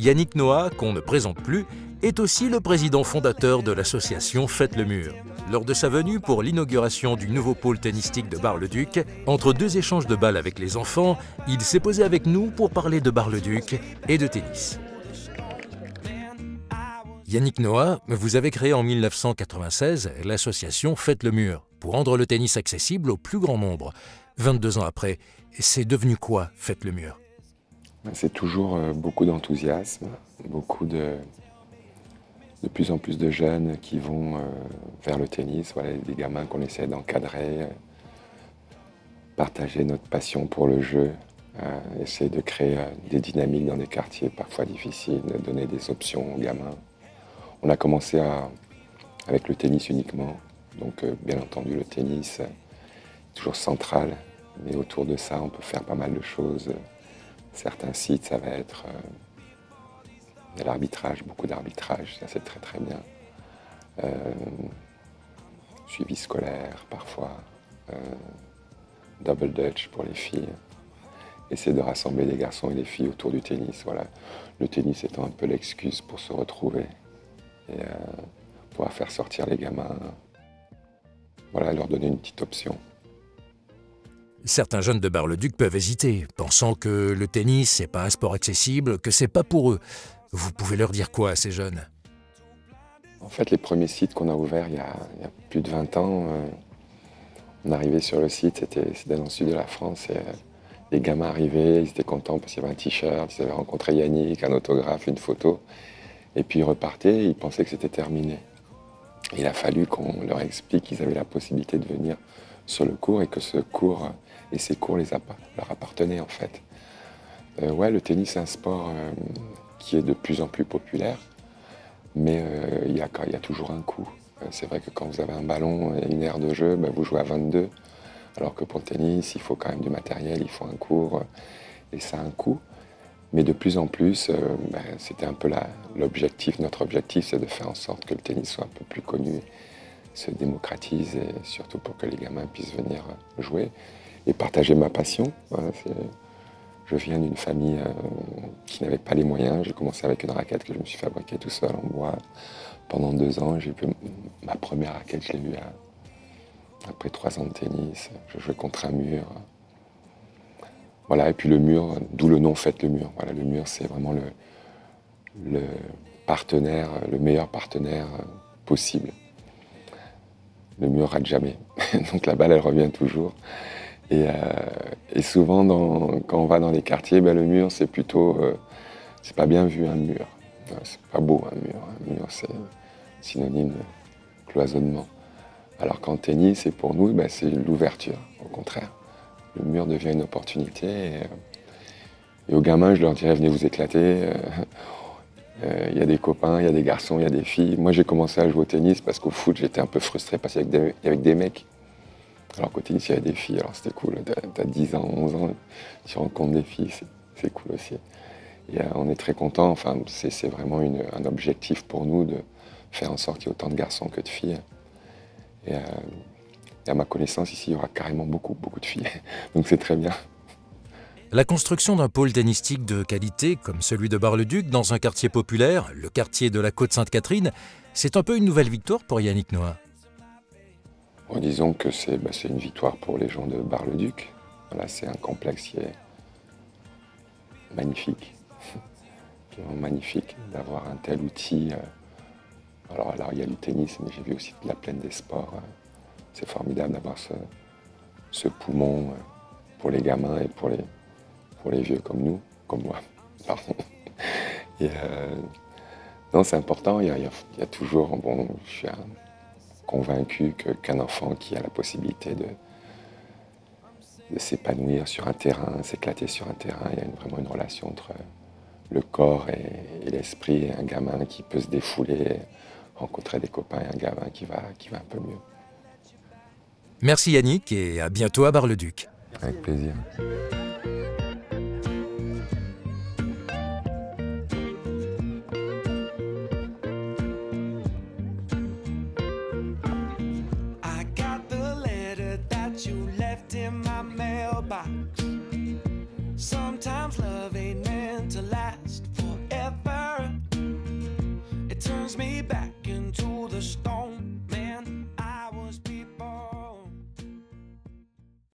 Yannick Noah, qu'on ne présente plus, est aussi le président fondateur de l'association Faites le Mur. Lors de sa venue pour l'inauguration du nouveau pôle tennistique de Bar-le-Duc, entre deux échanges de balles avec les enfants, il s'est posé avec nous pour parler de Bar-le-Duc et de tennis. Yannick Noah, vous avez créé en 1996 l'association Faites le Mur pour rendre le tennis accessible au plus grand nombre. 22 ans après, c'est devenu quoi Faites le Mur? C'est toujours beaucoup d'enthousiasme, de plus en plus de jeunes qui vont vers le tennis, voilà, des gamins qu'on essaie d'encadrer, partager notre passion pour le jeu, essayer de créer des dynamiques dans des quartiers parfois difficiles, de donner des options aux gamins. On a commencé avec le tennis uniquement, donc bien entendu le tennis est toujours central, mais autour de ça on peut faire pas mal de choses. Certains sites, ça va être de l'arbitrage, beaucoup d'arbitrage, ça c'est très très bien. Suivi scolaire parfois, double dutch pour les filles. Essayer de rassembler les garçons et les filles autour du tennis. Voilà. Le tennis étant un peu l'excuse pour se retrouver et pouvoir faire sortir les gamins, voilà, leur donner une petite option. Certains jeunes de Bar-le-Duc peuvent hésiter, pensant que le tennis, c'est pas un sport accessible, que c'est pas pour eux. Vous pouvez leur dire quoi à ces jeunes? En fait, les premiers sites qu'on a ouverts il y a plus de 20 ans, on arrivait sur le site, c'était dans le sud de la France, et les gamins arrivaient, ils étaient contents parce qu'il y avait un t-shirt, ils avaient rencontré Yannick, un autographe, une photo, et puis ils repartaient, ils pensaient que c'était terminé. Il a fallu qu'on leur explique qu'ils avaient la possibilité de venir sur le cours et que ce cours et ces cours leur appartenaient en fait. Ouais, le tennis c'est un sport qui est de plus en plus populaire, mais il y a toujours un coût. C'est vrai que quand vous avez un ballon et une aire de jeu, ben, vous jouez à 22, alors que pour le tennis, il faut quand même du matériel, il faut un cours, et ça a un coût. Mais de plus en plus, ben, c'était un peu l'objectif, notre objectif, c'est de faire en sorte que le tennis soit un peu plus connu, se démocratise, et surtout pour que les gamins puissent venir jouer et partager ma passion. Voilà, je viens d'une famille qui n'avait pas les moyens. J'ai commencé avec une raquette que je me suis fabriquée tout seul en bois pendant 2 ans. J'ai eu ma première raquette, je l'ai eue après 3 ans de tennis. Je jouais contre un mur. Voilà, et puis le mur, d'où le nom Faites le Mur. Voilà, le mur, c'est vraiment le partenaire, le meilleur partenaire possible. Le mur rate jamais. Donc la balle, elle revient toujours. Et souvent, quand on va dans les quartiers, ben, le mur, c'est plutôt... c'est pas bien vu, un mur. C'est pas beau, un mur. Un mur, c'est synonyme de cloisonnement. Alors qu'en tennis, et pour nous, ben, c'est l'ouverture, au contraire. Le mur devient une opportunité. Et aux gamins, je leur dirais, venez vous éclater. Il y a des copains, il y a des garçons, il y a des filles. Moi, j'ai commencé à jouer au tennis parce qu'au foot, j'étais un peu frustré parce qu'il y avait des mecs. Alors qu'au tennis, il y avait des filles, alors c'était cool. T'as 10 ans, 11 ans, tu rencontres des filles, c'est cool aussi. Et on est très contents, enfin, c'est vraiment un objectif pour nous de faire en sorte qu'il y ait autant de garçons que de filles. Et à ma connaissance, ici, il y aura carrément beaucoup de filles. Donc c'est très bien. La construction d'un pôle tennistique de qualité, comme celui de Bar-le-Duc, dans un quartier populaire, le quartier de la Côte-Sainte-Catherine, c'est un peu une nouvelle victoire pour Yannick Noah. Bon, disons que c'est une victoire pour les gens de Bar-le-Duc. Voilà, c'est un complexe qui est magnifique, qui est vraiment magnifique d'avoir un tel outil. Alors il y a le tennis, mais j'ai vu aussi la plaine des sports. C'est formidable d'avoir ce poumon pour les gamins et pour les vieux comme nous, comme moi. Pardon. Et, non, c'est important. Il y a toujours, bon, je suis convaincu qu'un enfant qui a la possibilité de s'épanouir sur un terrain, s'éclater sur un terrain, il y a vraiment une relation entre le corps et l'esprit, et un gamin qui peut se défouler, rencontrer des copains, et un gamin qui va un peu mieux. Merci Yannick et à bientôt à Bar-le-Duc. Avec plaisir. Sometimes love ain't meant to last forever. turns me back into the storm.